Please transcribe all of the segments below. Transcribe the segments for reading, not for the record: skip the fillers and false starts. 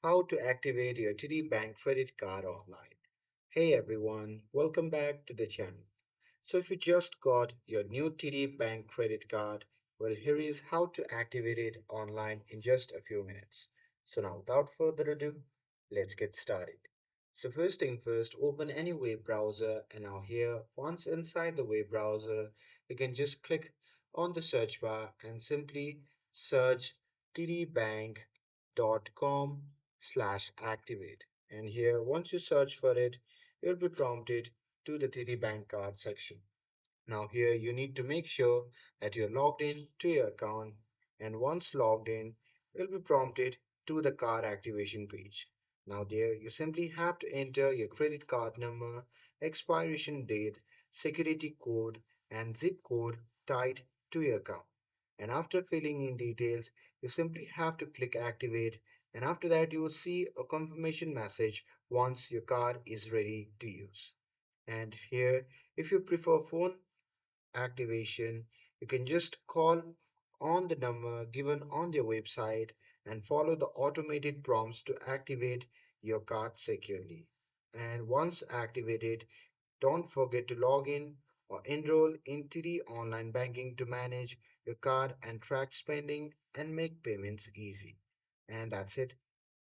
How to activate your TD Bank credit card online. Hey everyone, welcome back to the channel. So if you just got your new TD Bank credit card, well here is how to activate it online in just a few minutes. So now without further ado, let's get started. So first thing first, open any web browser and now here, once inside the web browser, you can just click on the search bar and simply search tdbank.com/activate. And here, once you search for it, you'll be prompted to the TD Bank card section. Now here you need to make sure that you're logged in to your account, and once logged in, you'll be prompted to the card activation page. Now there you simply have to enter your credit card number, expiration date, security code and zip code tied to your account. And after filling in details, you simply have to click activate, and after that you will see a confirmation message once your card is ready to use. And here, if you prefer phone activation, you can just call on the number given on their website and follow the automated prompts to activate your card securely. And once activated, don't forget to log in or enroll in TD online banking to manage your card and track spending and make payments easy. And that's it.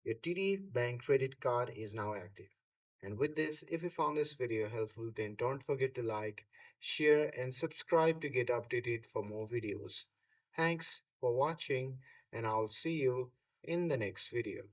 Your TD Bank credit card is now active. And with this, if you found this video helpful, then don't forget to like, share, and subscribe to get updated for more videos. Thanks for watching, and I'll see you in the next video.